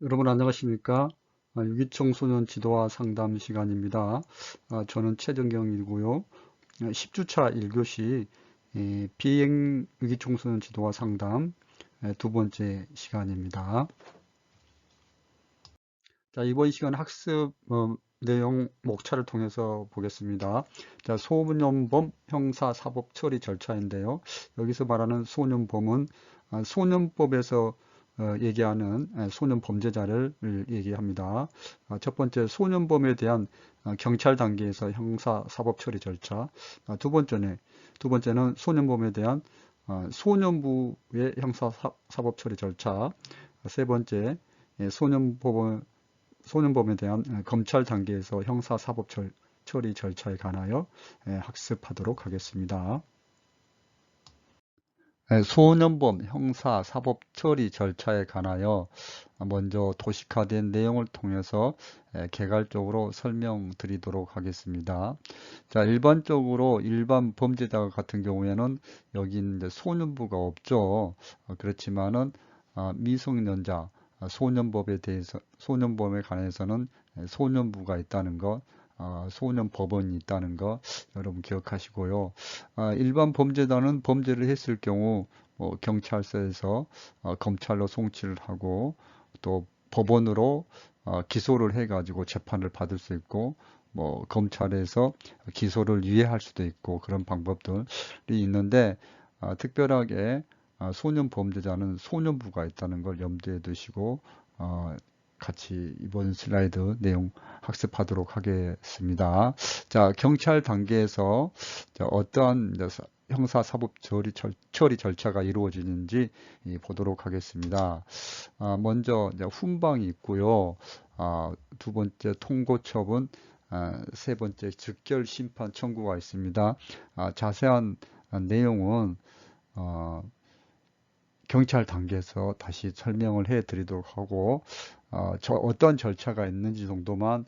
여러분 안녕하십니까? 유기청소년 지도와 상담 시간입니다. 저는 최정경이고요. 10주차 1교시 비행 유기청소년 지도와 상담 두 번째 시간입니다. 자, 이번 시간 학습 내용 목차를 통해서 보겠습니다. 자, 소년범 형사사법 처리 절차인데요. 여기서 말하는 소년범은 소년법에서 얘기하는 소년 범죄자를 얘기합니다. 첫 번째 소년범에 대한 경찰 단계에서 형사사법 처리 절차. 두 번째는 소년범에 대한 소년부의 형사사법 처리 절차. 세 번째, 소년범에 대한 검찰 단계에서 형사사법 처리 절차에 관하여 학습하도록 하겠습니다. 소년범 형사사법 처리 절차에 관하여 먼저 도식화된 내용을 통해서 개괄적으로 설명드리도록 하겠습니다. 자, 일반적으로 일반 범죄자 같은 경우에는 여기 이제 소년부가 없죠. 그렇지만은 미성년자 소년범에 관해서는 소년부가 있다는 것, 소년법원이 있다는 것 여러분 기억하시고요. 일반 범죄자는 범죄를 했을 경우 경찰서에서 검찰로 송치를 하고 또 법원으로 기소를 해가지고 재판을 받을 수 있고 검찰에서 기소를 유예할 수도 있고 그런 방법들이 있는데 특별하게 소년 범죄자는 소년부가 있다는 걸 염두에 두시고 같이 이번 슬라이드 내용 학습하도록 하겠습니다. 자, 경찰 단계에서 어떠한 형사사법 처리 절차가 이루어지는지 보도록 하겠습니다. 먼저 훈방이 있고요. 두 번째 통고처분, 세 번째 즉결 심판 청구가 있습니다. 자세한 내용은 경찰 단계에서 다시 설명을 해 드리도록 하고 어떤 절차가 있는지 정도만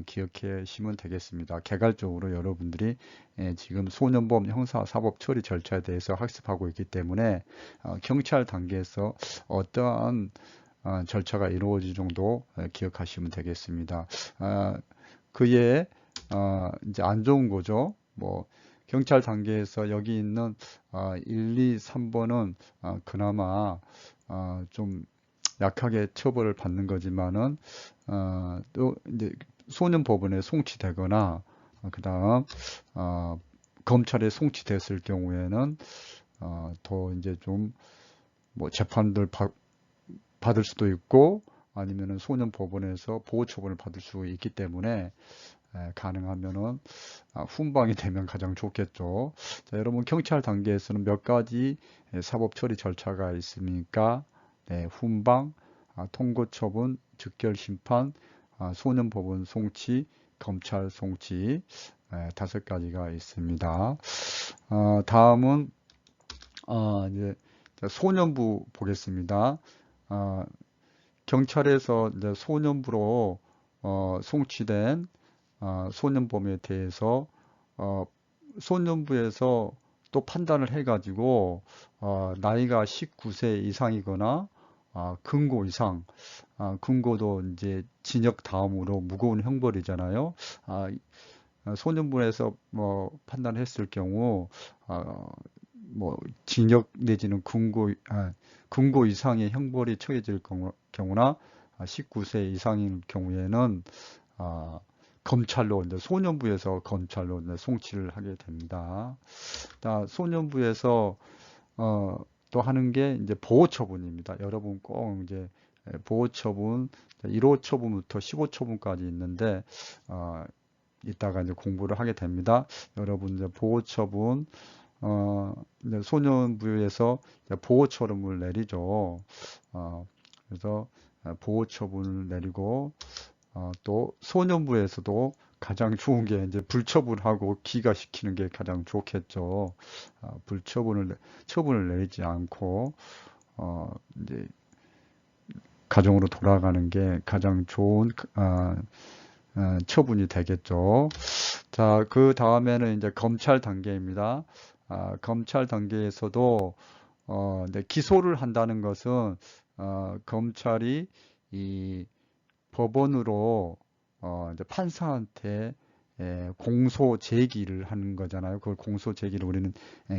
기억하시면 되겠습니다. 개괄적으로 여러분들이 지금 소년범 형사사법 처리 절차에 대해서 학습하고 있기 때문에 경찰 단계에서 어떠한 절차가 이루어질 정도 기억하시면 되겠습니다. 그에 이제 안 좋은 거죠. 경찰 단계에서 여기 있는 1, 2, 3번은 그나마 좀 약하게 처벌을 받는 거지만은 또 이제 소년법원에 송치되거나 그다음 검찰에 송치됐을 경우에는 더 이제 좀 재판들 받을 수도 있고 아니면은 소년법원에서 보호처분을 받을 수 있기 때문에 가능하면은 훈방이 되면 가장 좋겠죠. 자, 여러분 경찰 단계에서는 몇 가지 사법 처리 절차가 있습니까? 네, 훈방, 통고처분, 즉결심판, 소년법원 송치, 검찰 송치 다섯 가지가 있습니다. 다음은 이제 소년부 보겠습니다. 경찰에서 이제 소년부로 송치된 소년범에 대해서 소년부에서 또 판단을 해가지고 나이가 19세 이상이거나 금고 이상, 금고도 이제 징역 다음으로 무거운 형벌이잖아요. 소년부에서 판단했을 경우 징역 내지는 금고 이상의 형벌이 처해질 경우나 19세 이상인 경우에는 검찰로 이제 소년부에서 검찰로 이제 송치를 하게 됩니다. 소년부에서 또 하는 게 이제 보호처분입니다. 여러분 꼭 이제 보호처분 1호 처분부터 15 처분까지 있는데 이따가 이제 공부를 하게 됩니다. 여러분 이제 보호처분 이제 소년부에서 보호처분을 내리죠. 그래서 보호처분을 내리고 또 소년부에서도 가장 좋은 게 이제 불처분하고 기각시키는 게 가장 좋겠죠. 처분을 내리지 않고 이제 가정으로 돌아가는 게 가장 좋은 처분이 되겠죠. 자, 그 다음에는 이제 검찰 단계입니다. 검찰 단계에서도 기소를 한다는 것은 검찰이 이 법원으로 이제 판사한테 공소 제기를 하는 거잖아요. 그걸 공소 제기를 우리는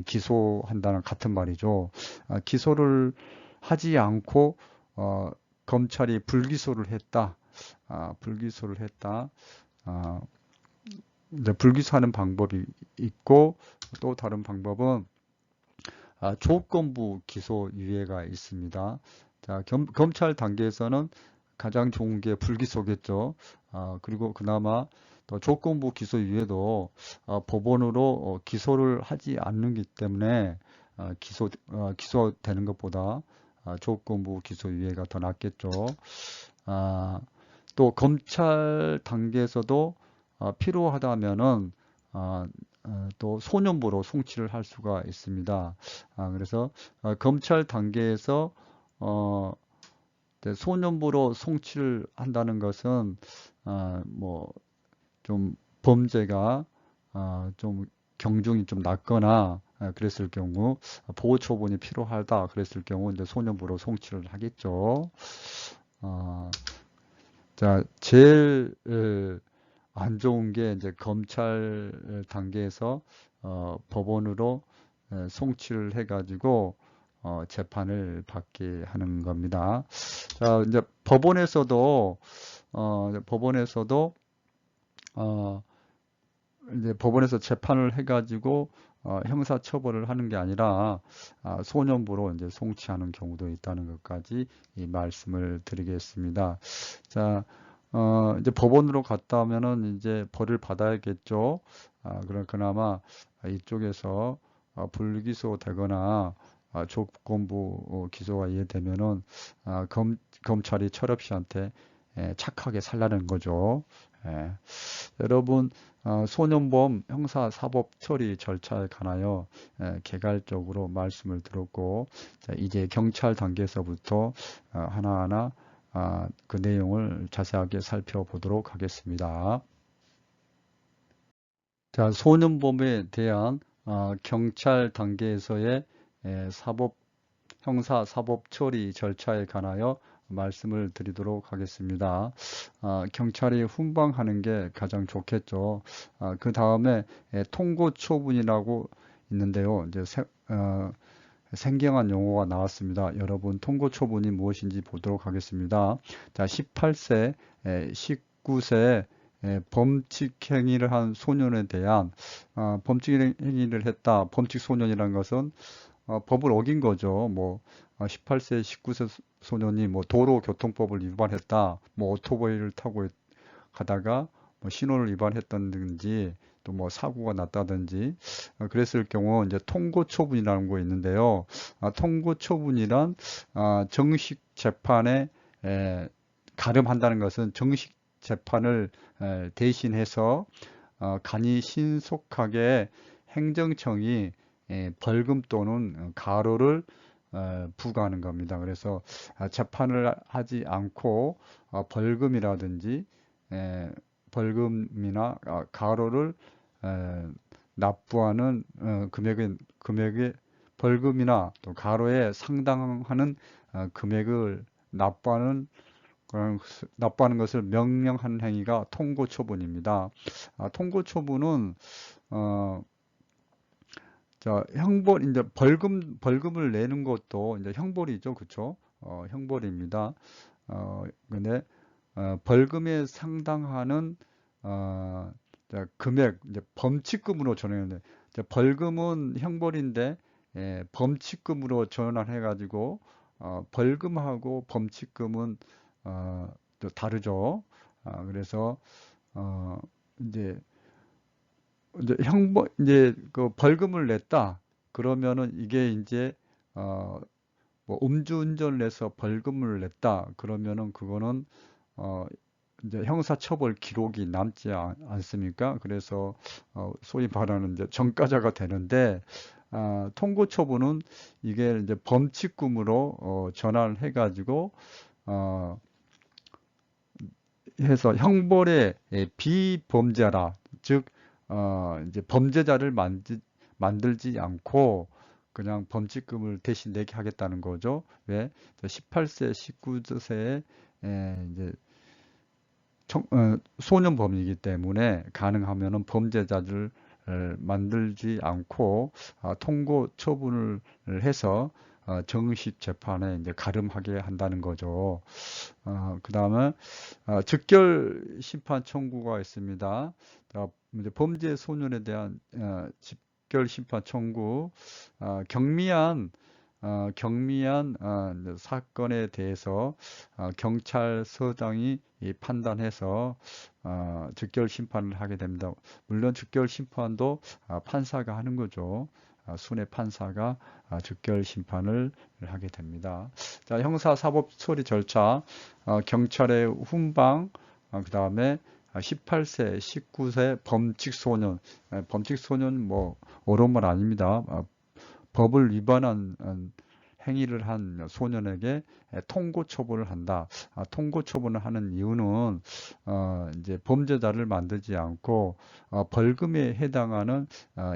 기소한다는 같은 말이죠. 기소를 하지 않고 검찰이 불기소를 했다. 불기소를 했다. 이제 불기소하는 방법이 있고 또 다른 방법은 조건부 기소유예가 있습니다. 자, 검찰 단계에서는 가장 좋은 게 불기소겠죠. 그리고 그나마 또 조건부 기소유예도 법원으로 기소를 하지 않는기 때문에 기소되는 것보다 조건부 기소유예가 더 낫겠죠. 또 검찰 단계에서도 필요하다면은 또 소년부로 송치를 할 수가 있습니다. 그래서 검찰 단계에서 소년부로 송치를 한다는 것은 뭐 좀 범죄가 좀 경중이 좀 낮거나 그랬을 경우 보호 처분이 필요하다 그랬을 경우 이제 소년부로 송치를 하겠죠. 자, 제일 안 좋은 게 이제 검찰 단계에서 법원으로 송치를 해가지고 재판을 받게 하는 겁니다. 자, 이제 법원에서도 이제 법원에서 재판을 해가지고 형사 처벌을 하는 게 아니라 소년부로 이제 송치하는 경우도 있다는 것까지 이 말씀을 드리겠습니다. 자, 이제 법원으로 갔다 하면은 이제 벌을 받아야겠죠. 그나마 이쪽에서 불기소 되거나 조건부 기소가 이해되면은 검찰이 철없이한테 착하게 살라는 거죠. 여러분 소년범 형사사법 처리 절차에 관하여 개괄적으로 말씀을 들었고 자, 이제 경찰 단계에서부터 하나하나 그 내용을 자세하게 살펴보도록 하겠습니다. 자, 소년범에 대한 경찰 단계에서의 형사사법 처리 절차에 관하여 말씀을 드리도록 하겠습니다. 경찰이 훈방하는 게 가장 좋겠죠. 그 다음에 통고처분이라고 있는데요. 이제 생경한 용어가 나왔습니다. 여러분 통고처분이 무엇인지 보도록 하겠습니다. 자, 18세, 19세 범칙 행위를 한 소년에 대한 범칙 행위를 했다. 범칙 소년이라는 것은 법을 어긴 거죠. 뭐 18세, 19세 소년이 뭐 도로교통법을 위반했다. 뭐 오토바이를 타고 가다가 뭐 신호를 위반했다든지 또 뭐 사고가 났다든지 그랬을 경우 이제 통고처분이라는 거 있는데요. 통고처분이란 정식 재판에 가름한다는 것은 정식 재판을 대신해서 간이 신속하게 행정청이 벌금 또는 가로를 부과하는 겁니다. 그래서 재판을 하지 않고 벌금이라든지 벌금이나 가로를 납부하는 금액의 벌금이나 또 가로에 상당하는 금액을 납부하는 것을 명령하는 행위가 통고처분입니다. 통고처분은 자, 이제 벌금을 내는 것도 이제 형벌이죠. 그쵸? 형벌입니다. 근데, 벌금에 상당하는, 자, 금액, 이제 범칙금으로 전환하는데, 벌금은 형벌인데, 범칙금으로 전환해가지고, 벌금하고 범칙금은, 또 다르죠. 그래서, 이제, 이제 그 벌금을 냈다. 그러면은 이게 이제 뭐 음주운전을 해서 벌금을 냈다. 그러면은 그거는 이제 형사처벌 기록이 남지 않습니까? 그래서 소위 말하는 이제 전과자가 되는데 통고처분은 이게 이제 범칙금으로 전환을 해가지고 해서 형벌의 비범죄라 즉 이제 범죄자를 만들지 않고 그냥 범칙금을 대신 내게 하겠다는 거죠. 왜? 18세, 19세의 이제 소년범이기 때문에 가능하면은 범죄자를 만들지 않고 통고 처분을 해서 정식 재판에 이제 가름하게 한다는 거죠. 그다음에 즉결 심판 청구가 있습니다. 자, 이제 범죄 소년에 대한 즉결 심판 청구, 경미한 이제 사건에 대해서 경찰서장이 이 판단해서 즉결 심판을 하게 됩니다. 물론 즉결 심판도 판사가 하는 거죠. 순회 판사가 즉결 심판을 하게 됩니다. 자, 형사 사법 처리 절차, 경찰의 훈방, 그 다음에 18세, 19세 범칙 소년, 범칙 소년 뭐 어려운 말 아닙니다. 법을 위반한 행위를 한 소년에게 통고 처분을 한다. 통고 처분을 하는 이유는 이제 범죄자를 만들지 않고 벌금에 해당하는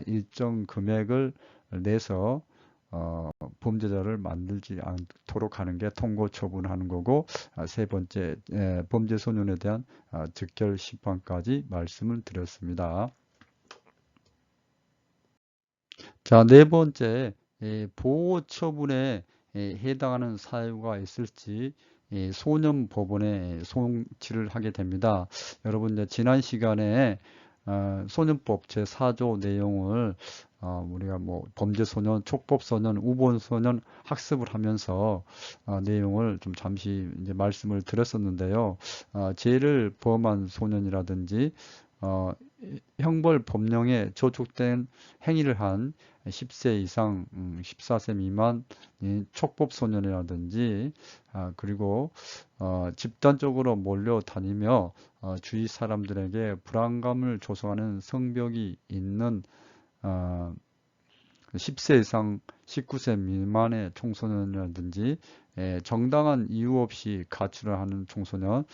일정 금액을 내서 범죄자를 만들지 않도록 하는 게 통고 처분하는 거고, 세 번째 범죄 소년에 대한 즉결 심판까지 말씀을 드렸습니다. 자, 네 번째, 보호 처분에 해당하는 사유가 있을지 소년법원에 송치를 하게 됩니다. 여러분, 이제 지난 시간에 소년법 제4조 내용을 우리가 뭐 범죄소년, 촉법소년, 우본소년 학습을 하면서 내용을 좀 잠시 이제 말씀을 드렸었는데요. 죄를 범한 소년이라든지 형벌 법령에 저촉된 행위를 한 10세 이상, 14세 미만 촉법 소년이라든지 그리고 집단적으로 몰려다니며 주위 사람들에게 불안감을 조성하는 성벽이 있는 10세 이상 19세 미만의 청소년이라든지 정당한 이유 없이 가출을 하는 청소년,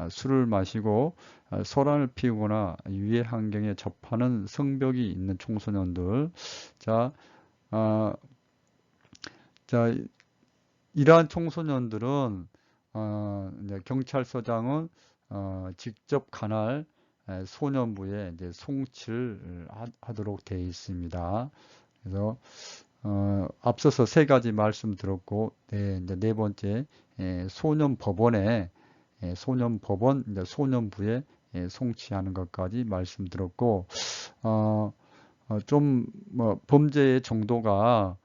술을 마시고 소란을 피우거나 유해 환경에 접하는 성벽이 있는 청소년들. 자, 어, 자, 이러한 청소년들은 이제 경찰서장은 직접 관할 소년부에 이제 송치를 하도록 되어 있습니다. 그래서 앞서서 세 가지 말씀드렸고, 이제 네 번째 소년법원에 소년법원 이제 소년부에 송치하는 것까지 말씀드렸고, 좀 뭐 범죄의 정도가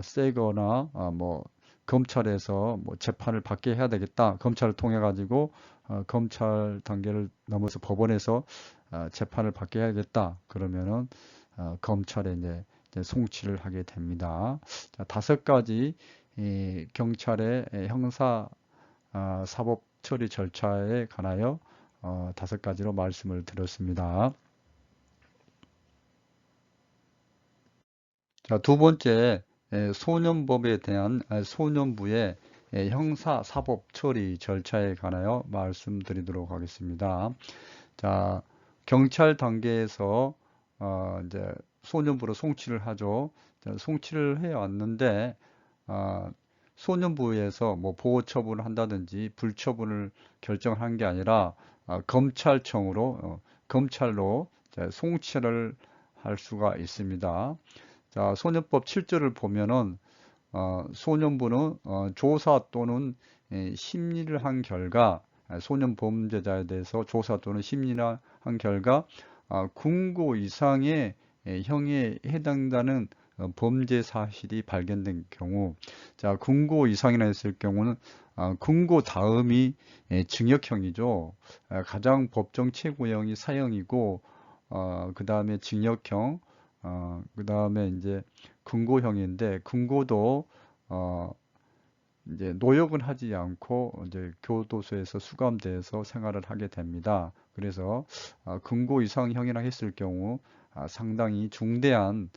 세거나 뭐 검찰에서 뭐 재판을 받게 해야 되겠다. 검찰을 통해 가지고 검찰 단계를 넘어서 법원에서 재판을 받게 해야겠다. 그러면은 검찰에 이제 송치를 하게 됩니다. 자, 다섯 가지 경찰의 형사 사법 처리 절차에 관하여 다섯 가지로 말씀을 드렸습니다. 자, 두 번째, 소년법에 대한 소년부의 형사 사법 처리 절차에 관하여 말씀드리도록 하겠습니다. 자, 경찰 단계에서 이제 소년부로 송치를 하죠. 자, 송치를 해 왔는데 소년부에서 뭐 보호 처분을 한다든지 불처분을 결정한 게 아니라 검찰청으로 검찰로 송치를 할 수가 있습니다. 자, 소년법 7조를 보면은 소년부는 조사 또는 심리를 한 결과 소년 범죄자에 대해서 조사 또는 심리를 한 결과 군고 이상의 형에 해당되는 범죄 사실이 발견된 경우, 자, 군고 이상이라 했을 경우는 군고 다음이 징역형이죠. 가장 법정 최고형이 사형이고, 그 다음에 징역형, 그 다음에 이제 군고형인데, 군고도 이제 노역은 하지 않고 이제 교도소에서 수감돼서 생활을 하게 됩니다. 그래서 금고 이상형이라 했을 경우 상당히 중대한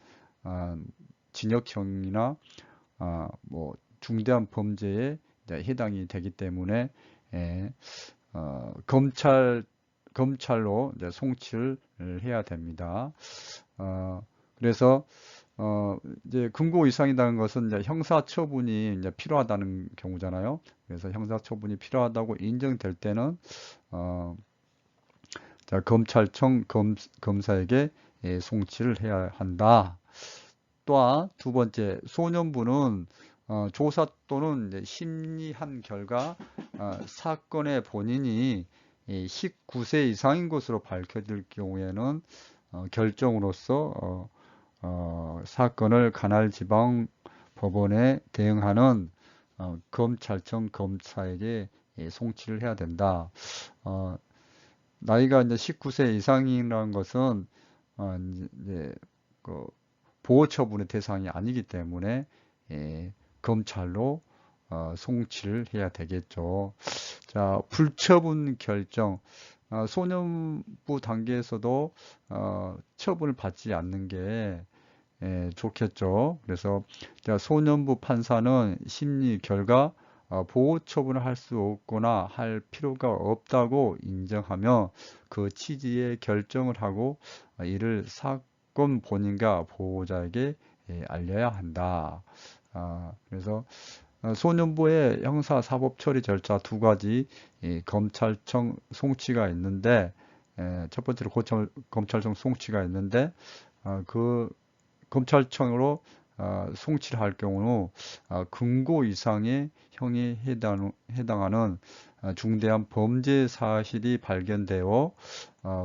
징역형이나 뭐 중대한 범죄에 해당이 되기 때문에 예, 검찰로 이제 송치를 해야 됩니다. 그래서 어, 이제 금고 이상이라는 것은 이제 형사처분이 이제 필요하다는 경우잖아요. 그래서 형사처분이 필요하다고 인정될 때는 어, 자, 검찰청 검사에게 송치를 해야 한다. 또한 두 번째, 소년부는 조사 또는 이제 심리한 결과 사건의 본인이 19세 이상인 것으로 밝혀질 경우에는 결정으로서 사건을 관할지방법원에 대응하는 검찰청 검사에게 송치를 해야 된다. 어, 나이가 이제 19세 이상이라는 것은 이제 그 보호 처분의 대상이 아니기 때문에 검찰로 송치를 해야 되겠죠. 자, 불처분 결정. 소년부 단계에서도 처분을 받지 않는 게 좋겠죠. 그래서 자, 소년부 판사는 심리 결과 보호 처분을 할 수 없거나 할 필요가 없다고 인정하며 그 취지의 결정을 하고 이를 사건 본인과 보호자에게 알려야 한다. 그래서 소년부의 형사 사법 처리 절차 두 가지 검찰청 송치가 있는데 첫 번째로 검찰청 송치가 있는데 그 검찰청으로 송치를 할 경우 금고 이상의 형에 해당하는 중대한 범죄 사실이 발견되어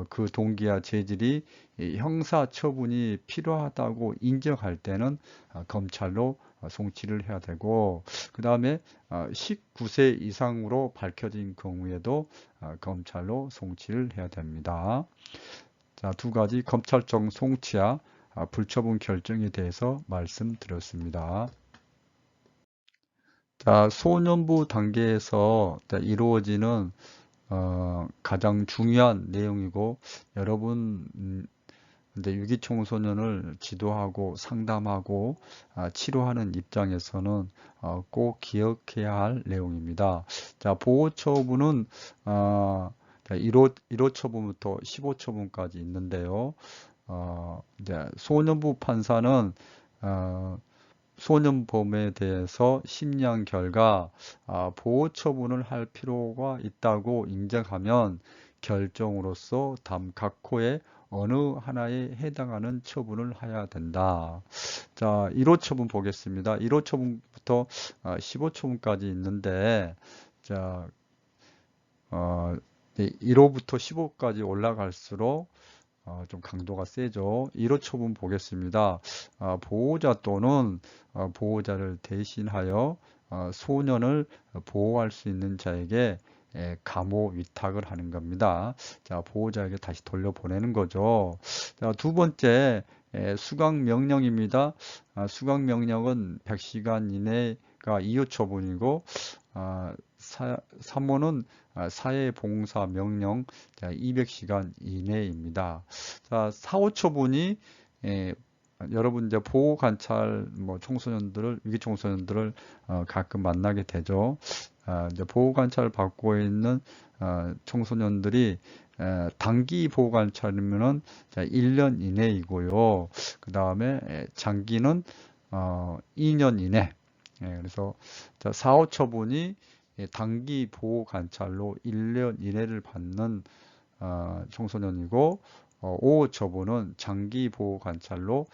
그 동기와 재질이 형사 처분이 필요하다고 인정할 때는 검찰로 송치를 해야 되고 그 다음에 19세 이상으로 밝혀진 경우에도 검찰로 송치를 해야 됩니다. 자, 두 가지 검찰청 송치와 불처분 결정에 대해서 말씀드렸습니다. 자, 소년부 단계에서 이루어지는 가장 중요한 내용이고 여러분 이제 유기청소년을 지도하고 상담하고 치료하는 입장에서는 꼭 기억해야 할 내용입니다. 자, 보호처분은 1호 처분부터 15처분까지 있는데요. 이제 소년부 판사는 소년범에 대해서 심리한 결과 보호 처분을 할 필요가 있다고 인정하면 결정으로서 다음 각 호의 어느 하나에 해당하는 처분을 해야 된다. 자, 1호 처분 보겠습니다. 1호 처분부터 15처분까지 있는데, 자, 1호부터 15까지 올라갈수록 좀 강도가 세죠. 1호 처분 보겠습니다. 보호자 또는 보호자를 대신하여 소년을 보호할 수 있는 자에게 감호 위탁을 하는 겁니다. 자, 보호자에게 다시 돌려보내는 거죠. 자, 두 번째, 수강 명령입니다. 수강 명령은 100시간 이내가 2호 처분이고, 3호는 사회봉사 명령 200시간 이내입니다. 자, 4호 처분이 여러분 이제 보호 관찰 뭐 청소년들을 위기 청소년들을 가끔 만나게 되죠. 이제 보호 관찰을 받고 있는 청소년들이 단기 보호 관찰이면은 1년 이내이고요. 그 다음에 장기는 2년 이내. 그래서 자, 4호 처분이 단기 보호 관찰로 1년 이내를 받는 청소년이고 5호 처분은 장기 보호 관찰로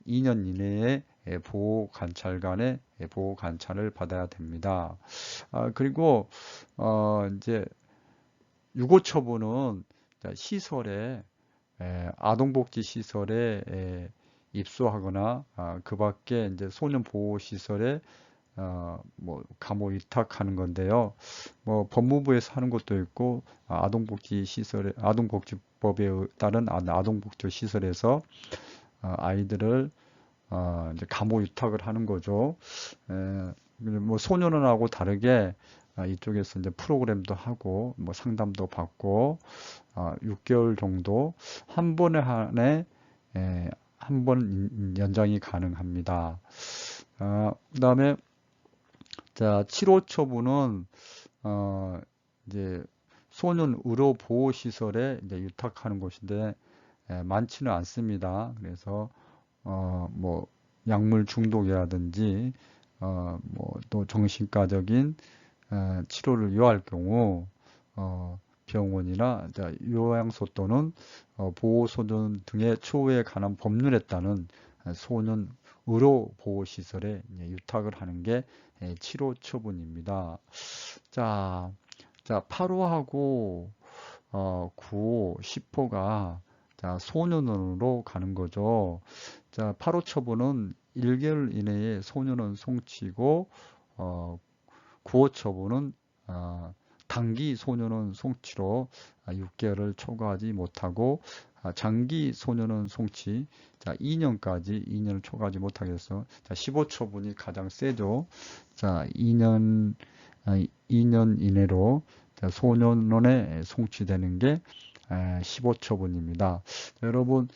2년 이내에 보호 관찰관의 보호 관찰을 받아야 됩니다. 그리고 이제 6호 처분은 시설에 아동복지 시설에 입소하거나 그 밖에 이제 소년 보호 시설에 뭐 감호 위탁하는 건데요. 뭐 법무부에서 하는 것도 있고 아동복지 시설에 아동복지법에 따른 아동복지 시설에서 아이들을 이제 감호 위탁을 하는 거죠. 뭐 소년원하고 다르게 이쪽에서 이제 프로그램도 하고 뭐 상담도 받고 6개월 정도 한 번에 한해 한 번 연장이 가능합니다. 그다음에 자, 7호 처분은 이제 소년 의료 보호 시설에 이제 유탁하는 곳인데 많지는 않습니다. 그래서 뭐 약물 중독이라든지 뭐 또 정신과적인 치료를 요할 경우 병원이나 요양소 또는 보호소년 등의 초에 관한 법률에 따른 소년 의료보호시설에 유탁을 하는 게 치료 처분입니다. 자, 8호하고 9호, 10호가 소년원으로 가는 거죠. 8호 처분은 1개월 이내에 소년원 송치고 9호 처분은 단기 소년원 송치로 6개월을 초과하지 못하고 장기 소년원 송치 2년을 초과하지 못하게 해서 15 처분이 가장 세죠. 2년 2년 이내로 소년원에 송치되는 게 15 처분입니다. 여러분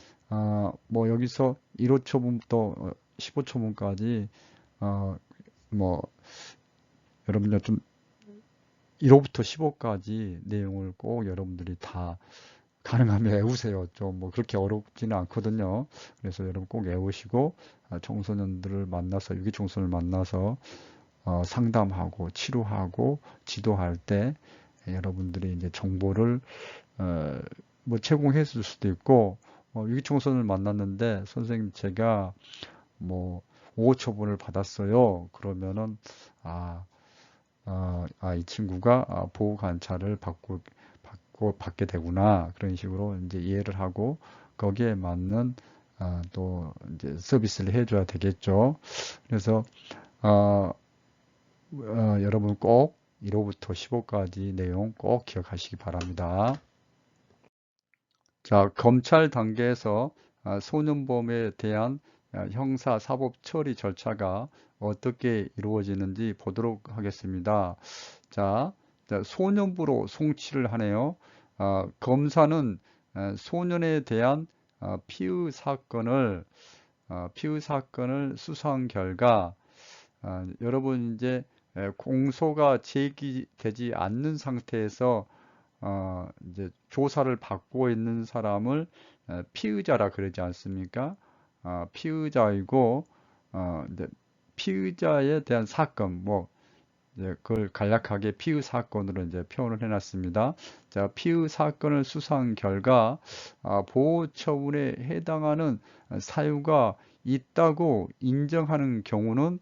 뭐 여기서 1호 처분부터 15 처분까지 뭐 여러분들 좀 1호부터 15까지 내용을 꼭 여러분들이 다 가능하면 외우세요. 좀 뭐 그렇게 어렵지는 않거든요. 그래서 여러분 꼭 외우시고 청소년들을 만나서 유기청소년을 만나서 상담하고 치료하고 지도할 때 여러분들이 이제 정보를 뭐 제공해 줄 수도 있고 유기청소년을 만났는데 선생님 제가 뭐 5호 처분을 받았어요. 그러면은 이 친구가 보호 관찰을 받게 되구나. 그런 식으로 이제 이해를 하고 거기에 맞는 또 이제 서비스를 해줘야 되겠죠. 그래서 여러분 꼭 1호부터 15까지 내용 꼭 기억하시기 바랍니다. 자, 검찰 단계에서 소년범에 대한 형사 사법 처리 절차가 어떻게 이루어지는지 보도록 하겠습니다. 자, 소년부로 송치를 하네요. 검사는 소년에 대한 피의 사건을 수사한 결과 여러분 이제 공소가 제기되지 않는 상태에서 이제 조사를 받고 있는 사람을 피의자라 그러지 않습니까? 피의자이고 이제 피의자에 대한 사건 뭐 이제 그걸 간략하게 피의 사건으로 이제 표현을 해놨습니다. 자, 피의 사건을 수사한 결과 보호 처분에 해당하는 사유가 있다고 인정하는 경우는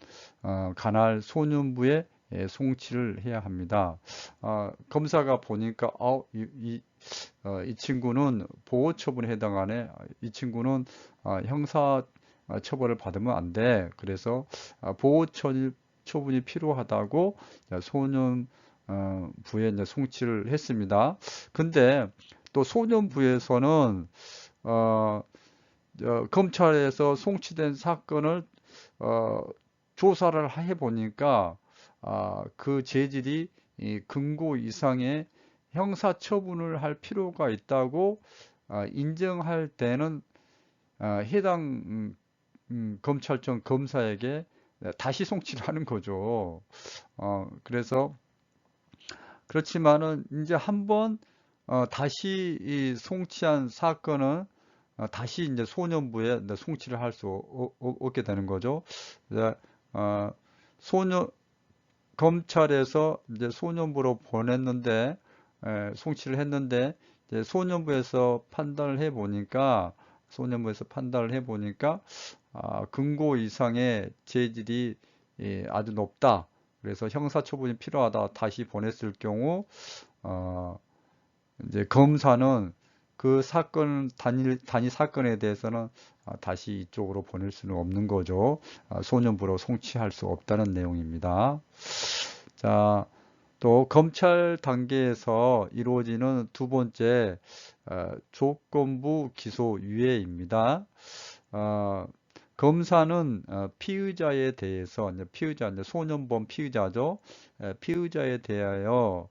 관할 소년부에 송치를 해야 합니다. 검사가 보니까 이 친구는 보호 처분에 해당하네. 이 친구는 형사 처벌을 받으면 안 돼. 그래서 보호 처분이 필요하다고 소년부에 이제 송치를 했습니다. 근데 또 소년부에서는 어, 검찰에서 송치된 사건을 어, 조사를 해보니까 그 재질이 이 금고 이상의 형사 처분을 할 필요가 있다고 인정할 때는 해당 검찰청 검사에게 다시 송치를 하는 거죠. 그래서 그렇지만은 이제 한번 다시 이 송치한 사건은 다시 이제 소년부에 송치를 할 수 없게 되는 거죠. 이제, 소년 검찰에서 이제 소년부로 보냈는데 송치를 했는데 이제 소년부에서 판단을 해 보니까 금고 이상의 재질이 아주 높다. 그래서 형사처분이 필요하다. 다시 보냈을 경우 어, 이제 검사는 그 사건 단위 사건에 대해서는 다시 이쪽으로 보낼 수는 없는 거죠. 소년부로 송치할 수 없다는 내용입니다. 자, 또 검찰 단계에서 이루어지는 두 번째 조건부 기소 유예입니다. 검사는 피의자에 대해서 이제 소년범 피의자죠. 피의자에 대하여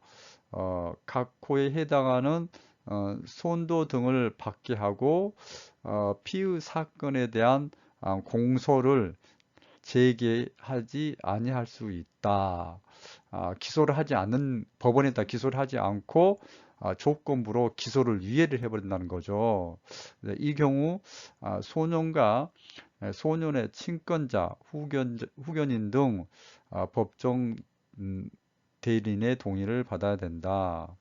각 호에 해당하는 손도 등을 받게 하고 피의 사건에 대한 공소를 제기하지 아니할 수 있다. 기소를 하지 않는 법원에다 기소를 하지 않고 조건부로 기소를 유예를 해버린다는 거죠. 이 경우 소년과 소년의 친권자, 후견인 등 법정 대리인의 동의를 받아야 된다.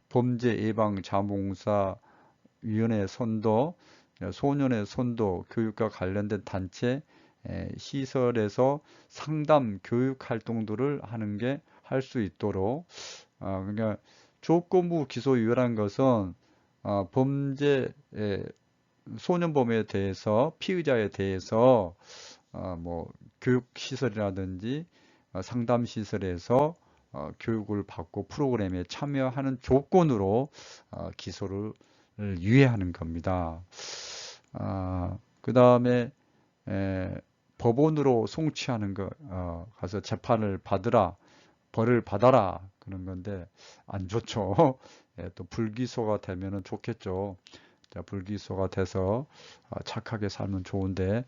범죄 예방 자문사 위원회 선도, 소년의 선도, 교육과 관련된 단체, 시설에서 상담, 교육 활동들을 하는 게 할 수 있도록 그러니까 조건부 기소유예라는 것은 범죄 소년범에 대해서 피의자에 대해서 뭐 교육시설이라든지 상담시설에서 교육을 받고 프로그램에 참여하는 조건으로 기소를 유예하는 겁니다. 그 다음에 법원으로 송치하는 거 가서 재판을 받으라, 벌을 받아라 그런 건데 안 좋죠. 또 불기소가 되면은 좋겠죠. 자, 불기소가 돼서 착하게 살면 좋은데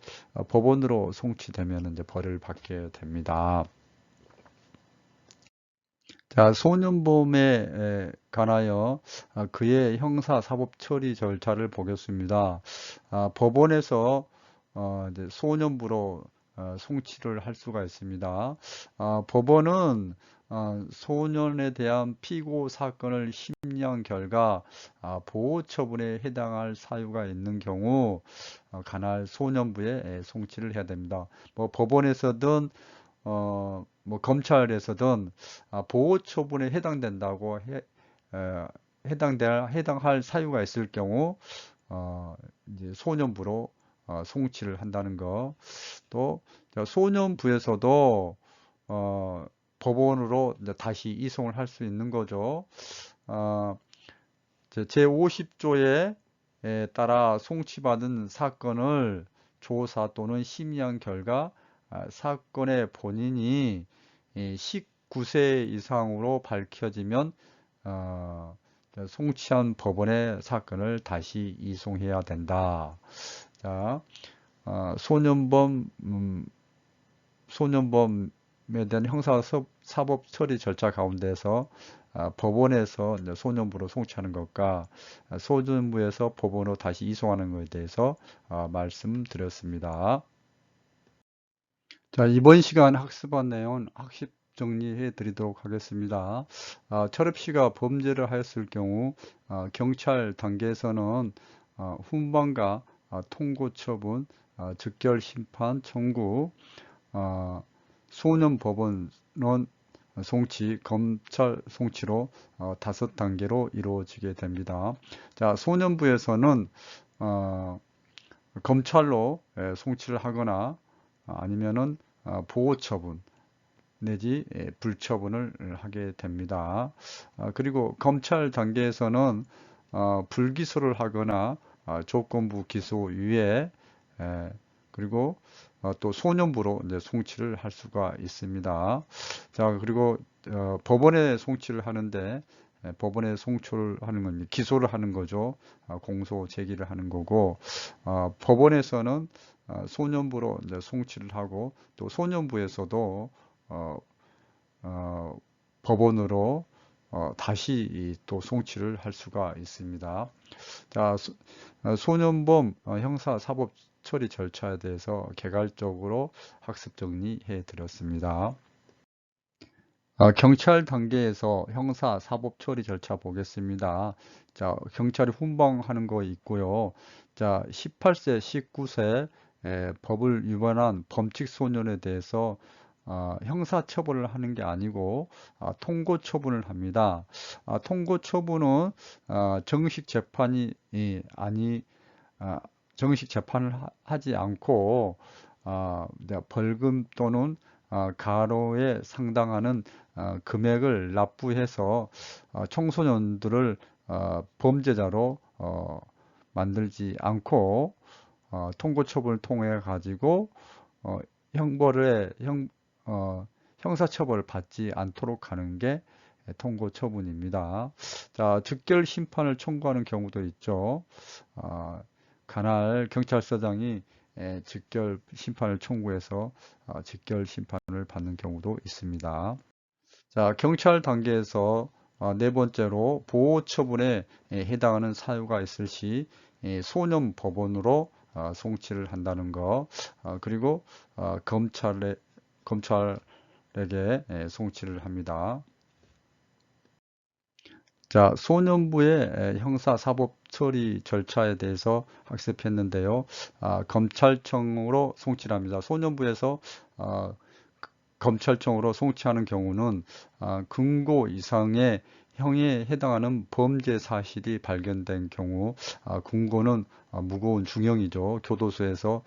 법원으로 송치되면 이제 벌을 받게 됩니다. 자, 소년범에 관하여 그의 형사 사법 처리 절차를 보겠습니다. 법원에서 이제 소년부로 송치를 할 수가 있습니다. 법원은 소년에 대한 피고 사건을 심리한 결과 보호 처분에 해당할 사유가 있는 경우 관할 소년부에 송치를 해야 됩니다. 뭐 법원에서든 뭐 검찰에서든 보호 처분에 해당된다고 해당할 사유가 있을 경우 이제 소년부로 송치를 한다는 거. 또 소년부에서도 법원으로 이제 다시 이송을 할 수 있는 거죠. 제50조에 따라 송치받은 사건을 조사 또는 심의한 결과 사건의 본인이 19세 이상으로 밝혀지면 송치한 법원의 사건을 다시 이송해야 된다. 자, 소년범에 대한 형사사법 처리 절차 가운데서 법원에서 소년부로 송치하는 것과 소년부에서 법원으로 다시 이송하는 것에 대해서 말씀드렸습니다. 자, 이번 시간 학습한 내용은 학습 정리해 드리도록 하겠습니다. 철업 씨가 범죄를 하였을 경우 경찰 단계에서는 훈방과 통고 처분, 즉결 심판 청구, 소년법원은 송치, 검찰 송치로 5단계로 이루어지게 됩니다. 자, 소년부에서는 검찰로 송치를 하거나 아니면은 보호처분 내지 불처분을 하게 됩니다. 그리고 검찰 단계에서는 불기소를 하거나 조건부 기소 유예 그리고 또 소년부로 이제 송치를 할 수가 있습니다. 자, 그리고 법원에 송치를 하는데 법원에 송치를 하는 건 기소를 하는 거죠. 공소 제기를 하는 거고 법원에서는 소년부로 이제 송치를 하고 또 소년부에서도 법원으로 다시 또 송치를 할 수가 있습니다. 자, 소년범 형사 사법 처리 절차에 대해서 개괄적으로 학습 정리해 드렸습니다. 경찰 단계에서 형사 사법 처리 절차 보겠습니다. 자, 경찰이 훈방하는 거 있고요. 자, 18세, 19세 법을 위반한 범칙 소년에 대해서 형사 처벌을 하는 게 아니고 통고 처분을 합니다. 통고 처분은 정식 재판이 정식 재판을 하지 않고 벌금 또는 가로에 상당하는 금액을 납부해서 청소년들을 범죄자로 만들지 않고 통고 처분을 통해 가지고 형사 처벌을 받지 않도록 하는 게 통고 처분입니다. 자, 즉결 심판을 청구하는 경우도 있죠. 관할 경찰서장이 즉결 심판을 청구해서 즉결 심판을 받는 경우도 있습니다. 자, 경찰 단계에서 네 번째로 보호처분에 해당하는 사유가 있을 시 소년법원으로 송치를 한다는 거, 그리고 검찰에게 송치를 합니다. 자, 소년부의 형사사법 처리 절차에 대해서 학습했는데요. 검찰청으로 송치를 합니다. 소년부에서 아, 검찰청으로 송치하는 경우는 금고 이상의 형에 해당하는 범죄 사실이 발견된 경우, 금고는 무거운 중형이죠. 교도소에서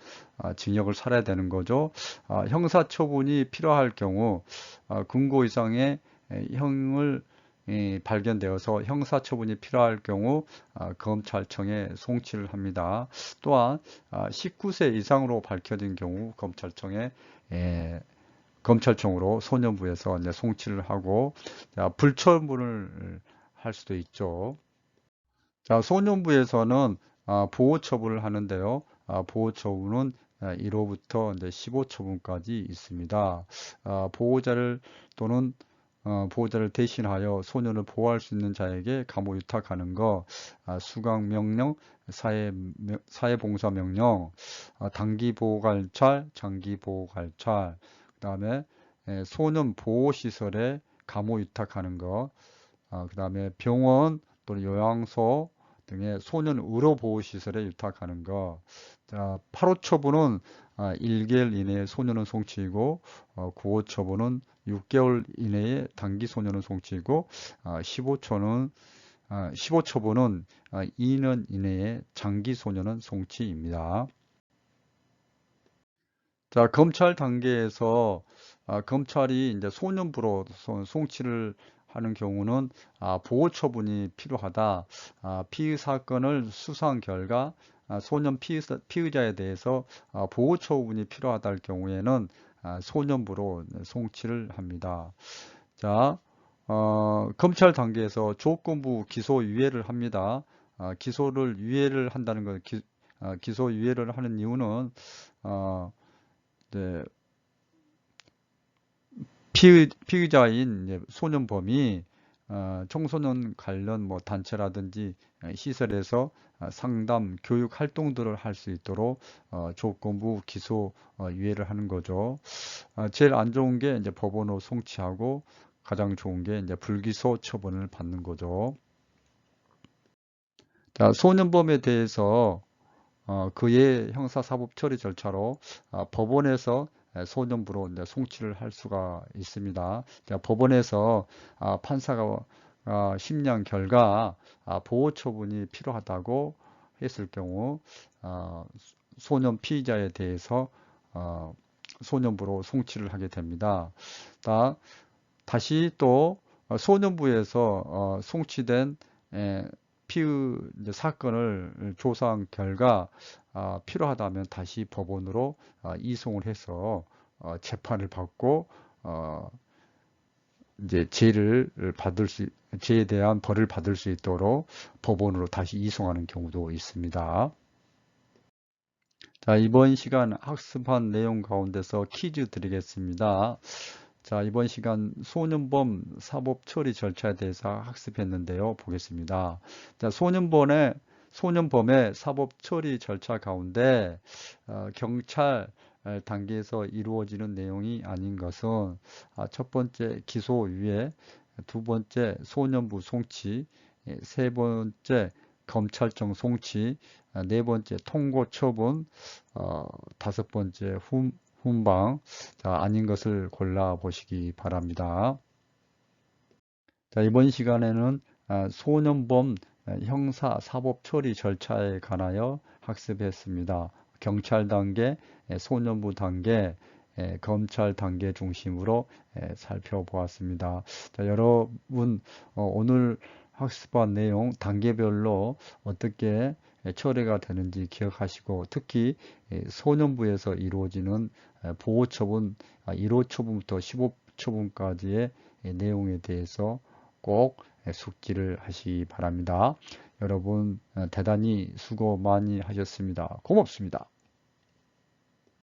징역을 살아야 되는 거죠. 형사처분이 필요할 경우 금고 이상의 형을 발견되어서 형사처분이 필요할 경우 검찰청에 송치를 합니다. 또한 19세 이상으로 밝혀진 경우 검찰청으로 소년부에서 이제 송치를 하고, 자, 불처분을 할 수도 있죠. 자, 소년부에서는 보호처분을 하는데요. 보호처분은 1호부터 이제 15처분까지 있습니다. 보호자를 또는 보호자를 대신하여 소년을 보호할 수 있는 자에게 감호 유탁하는 거, 수강명령, 사회봉사명령, 단기보호관찰, 장기보호관찰, 그 다음에 소년 보호시설에 감호 유탁하는 거, 그 다음에 병원 또는 요양소 등의 소년 의료보호시설에 유탁하는 거. 자, 8호 처분은 1개월 이내에 소년은 송치이고, 9호 처분은 6개월 이내에 단기 소년은 송치이고, 15처분은 2년 이내에 장기 소년은 송치입니다. 자, 검찰 단계에서 검찰이 이제 소년부로 송치를 하는 경우는 보호 처분이 필요하다. 피의 사건을 수사한 결과 소년 피의자에 대해서 보호 처분이 필요하다 할 경우에는 소년부로 송치를 합니다. 자, 검찰 단계에서 조건부 기소 유예를 합니다. 기소를 유예를 한다는 것, 기소 유예를 하는 이유는 네, 피의자인 이제 소년범이 청소년 관련 뭐 단체라든지 시설에서 상담, 교육 활동들을 할 수 있도록 조건부 기소 유예를 하는 거죠. 제일 안 좋은 게 이제 법원으로 송치하고 가장 좋은 게 이제 불기소 처분을 받는 거죠. 자, 소년범에 대해서 그의 형사사법 처리 절차로 법원에서 소년부로 이제 송치를 할 수가 있습니다. 자, 법원에서 판사가 심리한 결과 보호 처분이 필요하다고 했을 경우 소년 피의자에 대해서 소년부로 송치를 하게 됩니다. 다시 또 소년부에서 송치된 피의 이제 사건을 조사한 결과 필요하다면 다시 법원으로 이송을 해서 재판을 받고 이제 죄에 대한 벌을 받을 수 있도록 법원으로 다시 이송하는 경우도 있습니다. 자, 이번 시간 학습한 내용 가운데서 퀴즈 드리겠습니다. 자, 이번 시간 소년범 사법 처리 절차에 대해서 학습했는데요. 보겠습니다. 자, 소년범의 사법 처리 절차 가운데 경찰 단계에서 이루어지는 내용이 아닌 것은 첫 번째 기소유예, 두 번째 소년부 송치, 세 번째 검찰청 송치, 네 번째 통고 처분, 다섯 번째 훈방, 자, 아닌 것을 골라 보시기 바랍니다. 자, 이번 시간에는 소년범 형사 사법 처리 절차에 관하여 학습했습니다. 경찰 단계, 소년부 단계, 검찰 단계 중심으로 살펴보았습니다. 자, 여러분 오늘 학습한 내용 단계별로 어떻게 처리가 되는지 기억하시고, 특히 소년부에서 이루어지는 보호처분 1호 처분부터 15처분까지의 내용에 대해서 꼭 숙지를 하시기 바랍니다. 여러분 대단히 수고 많이 하셨습니다. 고맙습니다.